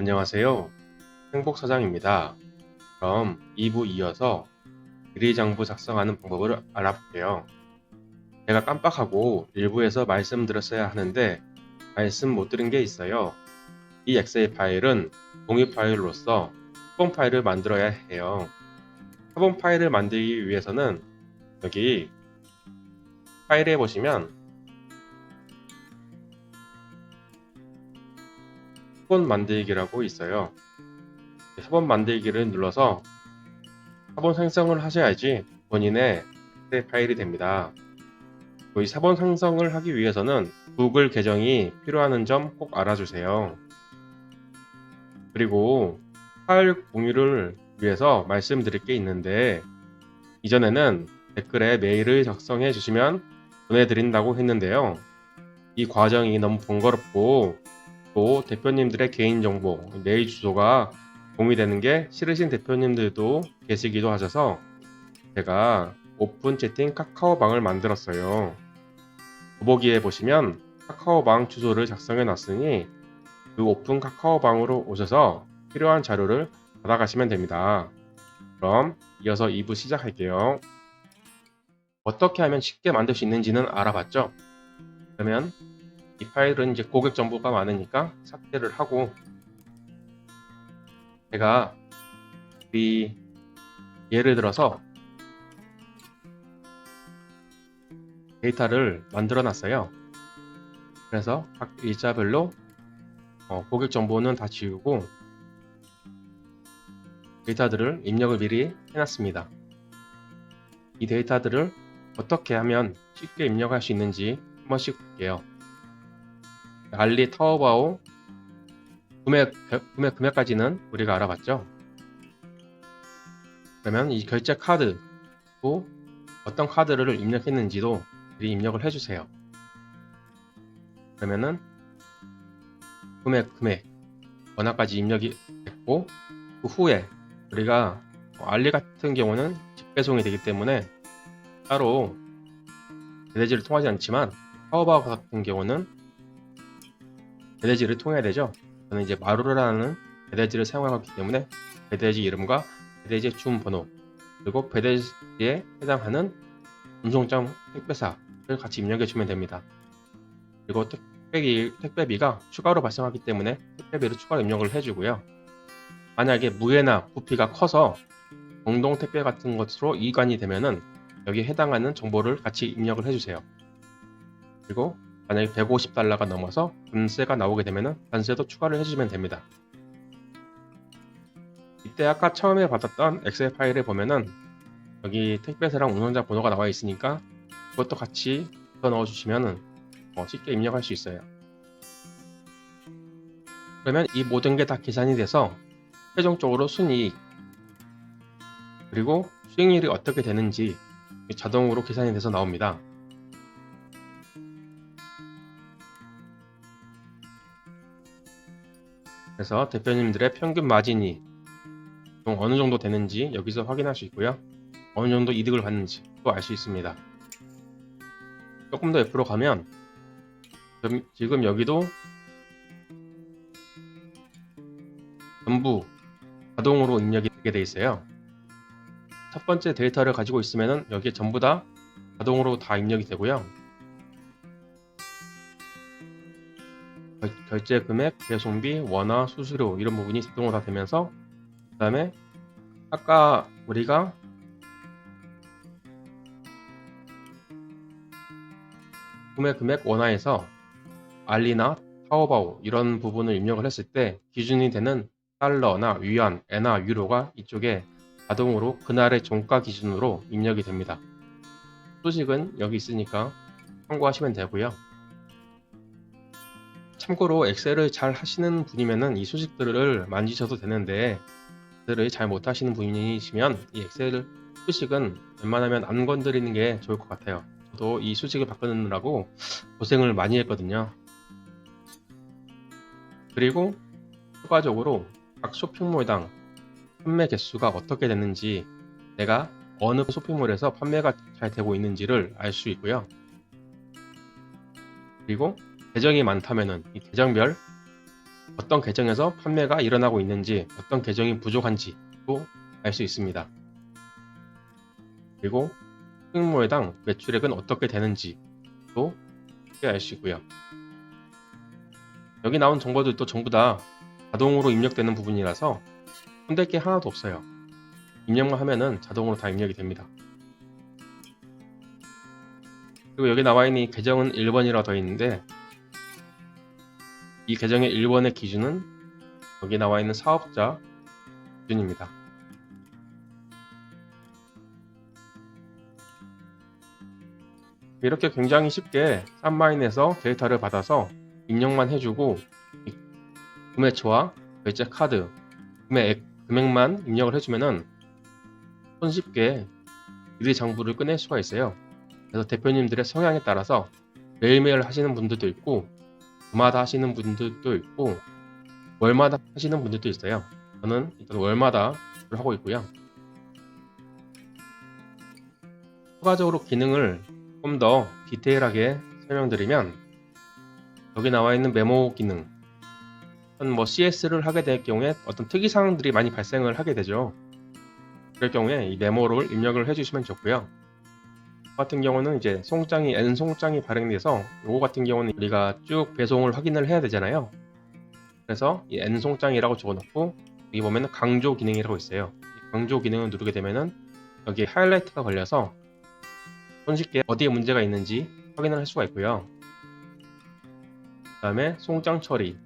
안녕하세요. 행복사장입니다. 그럼 2부 이어서 비리장부 작성하는 방법을 알아볼게요. 제가 깜빡하고 1부에서 말씀드렸어야 하는데 말씀 못 드린 게 있어요. 이 엑셀 파일은 동의 파일로서 합본 파일을 만들어야 해요. 합본 파일을 만들기 위해서는 여기 파일에 보시면 합본 만들기라고 있어요. 합본 만들기를 눌러서 합본 생성을 하셔야지 본인의 엑셀 파일이 됩니다. 이 사본 생성을 하기 위해서는 구글 계정이 필요한 점 꼭 알아주세요. 그리고 파일 공유를 위해서 말씀드릴 게 있는데 이전에는 댓글에 메일을 작성해 주시면 보내드린다고 했는데요. 이 과정이 너무 번거롭고 또 대표님들의 개인정보, 메일 주소가 공유되는 게 싫으신 대표님들도 계시기도 하셔서 제가 오픈 채팅 카카오방을 만들었어요. 더보기에 보시면 카카오방 주소를 작성해 놨으니 그 오픈 카카오방으로 오셔서 필요한 자료를 받아가시면 됩니다. 그럼 이어서 2부 시작할게요. 어떻게 하면 쉽게 만들 수 있는지는 알아봤죠? 그러면 이 파일은 이제 고객 정보가 많으니까 삭제를 하고 제가 예를 들어서 데이터를 만들어 놨어요. 그래서 각 일자별로 고객 정보는 다 지우고 데이터들을 입력을 미리 해놨습니다. 이 데이터들을 어떻게 하면 쉽게 입력할 수 있는지 한 번씩 볼게요. 알리 타오바오 금액까지는 우리가 알아봤죠. 그러면 이 결제 카드도 어떤 카드를 입력했는지도 미리 입력을 해주세요. 그러면은 금액 원화까지 입력이 됐고 그 후에 우리가 알리 같은 경우는 직배송이 되기 때문에 따로 배대지를 통하지 않지만 타오바오 같은 경우는 배대지를 통해야 되죠. 저는 이제 마루라는 배대지를 사용하기 때문에 배대지 이름과 배대지 주문번호 그리고 배대지에 해당하는 운송장 택배사를 같이 입력해 주면 됩니다. 그리고 택배비가 추가로 발생하기 때문에 택배비를 추가로 입력을 해주고요. 만약에 무게나 부피가 커서 공동 택배 같은 것으로 이관이 되면은 여기에 해당하는 정보를 같이 입력을 해주세요. 그리고 만약에 $150가 넘어서 관세가 나오게 되면은 관세도 추가를 해주시면 됩니다. 이때 아까 처음에 받았던 엑셀 파일에 보면은 여기 택배사랑 운송자 번호가 나와 있으니까 그것도 같이 넣어 주시면은 쉽게 입력할 수 있어요. 그러면 이 모든 게 다 계산이 돼서 최종적으로 순이익 그리고 수익률이 어떻게 되는지 자동으로 계산이 돼서 나옵니다. 그래서 대표님들의 평균 마진이 어느 정도 되는지 여기서 확인할 수 있고요. 어느 정도 이득을 받는지 또 알 수 있습니다. 조금 더 옆으로 가면 지금 여기도 전부 자동으로 입력이 되게 돼 있어요. 첫 번째 데이터를 가지고 있으면 여기에 전부 다 자동으로 다 입력이 되고요. 결제 금액, 배송비, 원화, 수수료 이런 부분이 자동으로 다 되면서 그 다음에 아까 우리가 구매 금액 원화에서 알리나 타오바오 이런 부분을 입력을 했을 때 기준이 되는 달러나 위안, 엔화, 유로가 이쪽에 자동으로 그날의 종가 기준으로 입력이 됩니다. 수식은 여기 있으니까 참고하시면 되고요. 참고로 엑셀을 잘 하시는 분이면은 이 수식들을 만지셔도 되는데 엑셀을 잘 못하시는 분이시면 이 엑셀 수식은 웬만하면 안 건드리는 게 좋을 것 같아요. 저도 이 수식을 바꾸느라고 고생을 많이 했거든요. 그리고 추가적으로 각 쇼핑몰당 판매 개수가 어떻게 되는지 내가 어느 쇼핑몰에서 판매가 잘 되고 있는지를 알 수 있고요. 그리고 계정이 많다면은 이 계정별 어떤 계정에서 판매가 일어나고 있는지, 어떤 계정이 부족한지도 알 수 있습니다. 그리고 쇼핑몰당 매출액은 어떻게 되는지도 알 수 있고요. 여기 나온 정보들도 전부 다 자동으로 입력되는 부분이라서 손댈 게 하나도 없어요. 입력만 하면은 자동으로 다 입력이 됩니다. 그리고 여기 나와 있는 이 계정은 1번이라고 되어 있는데, 이 계정의 1번의 기준은 여기 나와 있는 사업자 기준입니다. 이렇게 굉장히 쉽게 싼마인에서 데이터를 받아서 입력만 해주고 구매처와 결제 카드, 금액만 입력을 해주면은 손쉽게 미리 장부를 꺼낼 수가 있어요. 그래서 대표님들의 성향에 따라서 매일매일 하시는 분들도 있고, 주마다 하시는 분들도 있고, 월마다 하시는 분들도 있어요. 저는 일단 월마다 하고 있고요. 추가적으로 기능을 좀 더 디테일하게 설명드리면, 여기 나와 있는 메모 기능, CS를 하게 될 경우에 어떤 특이사항들이 많이 발생을 하게 되죠. 그럴 경우에 이 메모를 입력을 해주시면 좋고요. 같은 경우는 이제 송장이 N 송장이 발행돼서 요거 같은 경우는 우리가 쭉 배송을 확인을 해야 되잖아요. 그래서 이 N 송장이라고 적어놓고 여기 보면은 강조 기능이라고 있어요. 이 강조 기능을 누르게 되면은 여기 하이라이트가 걸려서 손쉽게 어디에 문제가 있는지 확인을 할 수가 있고요. 그 다음에 송장 처리는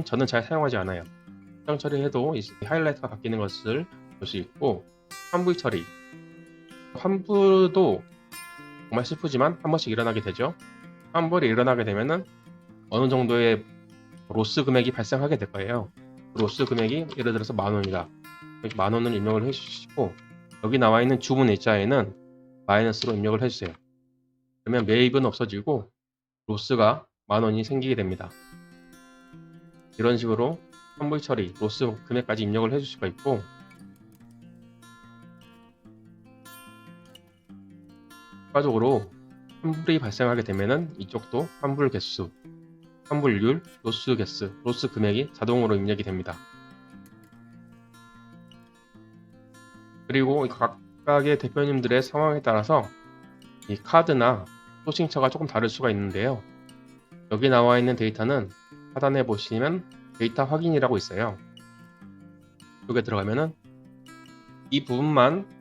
저는 잘 사용하지 않아요. 송장 처리해도 이 하이라이트가 바뀌는 것을 볼 수 있고, 환불 처리, 환불도 정말 슬프지만 한 번씩 일어나게 되죠. 환불이 일어나게 되면은 어느 정도의 로스 금액이 발생하게 될 거예요. 로스 금액이 예를 들어서 10,000원이다. 10,000원을 입력을 해주시고, 여기 나와 있는 주문 일자에는 마이너스로 입력을 해주세요. 그러면 매입은 없어지고 로스가 10,000원이 생기게 됩니다. 이런 식으로 환불 처리, 로스 금액까지 입력을 해줄 수가 있고, 추가적으로 환불이 발생하게 되면은 이쪽도 환불 개수, 환불률, 로스 개수, 로스 금액이 자동으로 입력이 됩니다. 그리고 각각의 대표님들의 상황에 따라서 이 카드나 소싱처가 조금 다를 수가 있는데요. 여기 나와 있는 데이터는 하단에 보시면 데이터 확인이라고 있어요. 여기에 들어가면은 이 부분만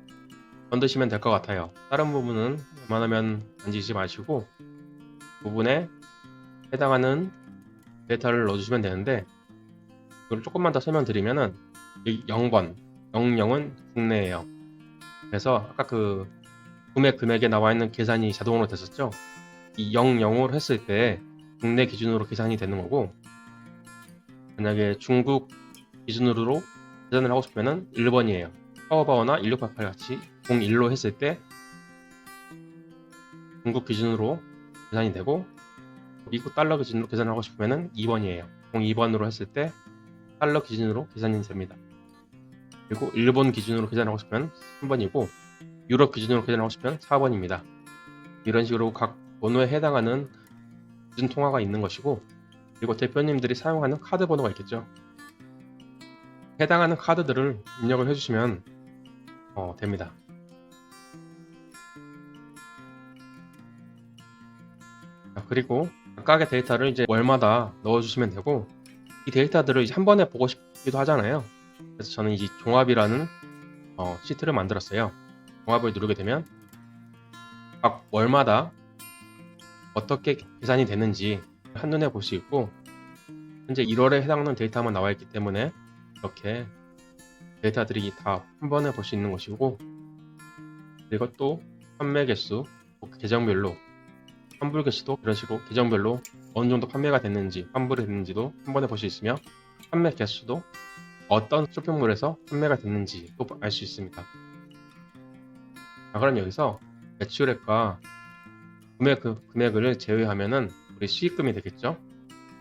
건드시면 될 것 같아요. 다른 부분은 웬만하면 만지지 마시고 부분에 해당하는 데이터를 넣어주시면 되는데, 이걸 조금만 더 설명드리면은 0번, 00은 국내예요. 그래서 아까 그 금액에 나와 있는 계산이 자동으로 됐었죠. 이 00으로 했을 때 국내 기준으로 계산이 되는 거고, 만약에 중국 기준으로 계산을 하고 싶으면은 1번이에요. 파워바어나 1688 같이 01로 했을 때 중국 기준으로 계산이 되고, 미국 달러 기준으로 계산을 하고 싶으면은 2번이에요. 02번으로 했을 때 달러 기준으로 계산이 됩니다. 그리고 일본 기준으로 계산을 하고 싶으면 3번이고, 유럽 기준으로 계산을 하고 싶으면 4번입니다. 이런 식으로 각 번호에 해당하는 기준 통화가 있는 것이고, 그리고 대표님들이 사용하는 카드 번호가 있겠죠. 해당하는 카드들을 입력을 해주시면 됩니다. 그리고 각각의 데이터를 이제 월마다 넣어주시면 되고, 이 데이터들을 이제 한 번에 보고 싶기도 하잖아요. 그래서 저는 이제 종합이라는 시트를 만들었어요. 종합을 누르게 되면 각 월마다 어떻게 계산이 되는지 한눈에 볼 수 있고, 현재 1월에 해당하는 데이터만 나와 있기 때문에 이렇게 데이터들이 다 한 번에 볼 수 있는 것이고, 그리고 또 판매 개수, 계정별로 환불 개수도 이런 식으로 계정별로 어느 정도 판매가 됐는지 환불이 됐는지도 한 번에 볼 수 있으며, 판매 개수도 어떤 쇼핑몰에서 판매가 됐는지도 알 수 있습니다. 그럼 여기서 매출액과 금액을 제외하면은 우리 수익금이 되겠죠.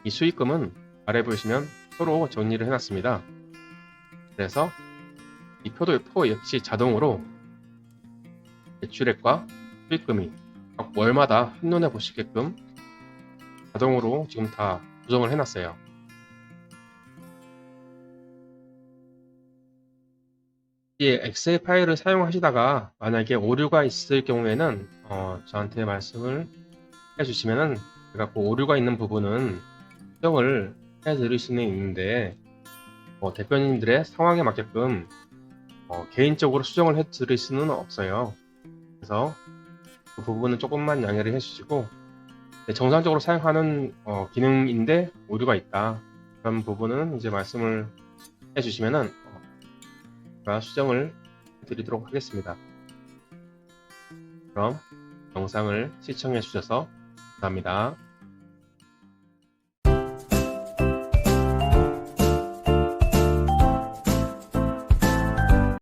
이 수익금은 아래 보시면 표로 정리를 해놨습니다. 그래서 이 표 역시 자동으로 매출액과 수익금이 각 월마다 한눈에 보시게끔 자동으로 지금 다 조정을 해놨어요. 이 엑셀 파일을 사용하시다가 만약에 오류가 있을 경우에는 저한테 말씀을 해주시면은 제가 그 오류가 있는 부분은 수정을 해드릴 수는 있는데 대표님들의 상황에 맞게끔 개인적으로 수정을 해드릴 수는 없어요. 그래서 그 부분은 조금만 양해를 해주시고 정상적으로 사용하는 기능인데 오류가 있다. 그런 부분은 이제 말씀을 해주시면은 제가 수정을 드리도록 하겠습니다. 그럼 영상을 시청해 주셔서 감사합니다.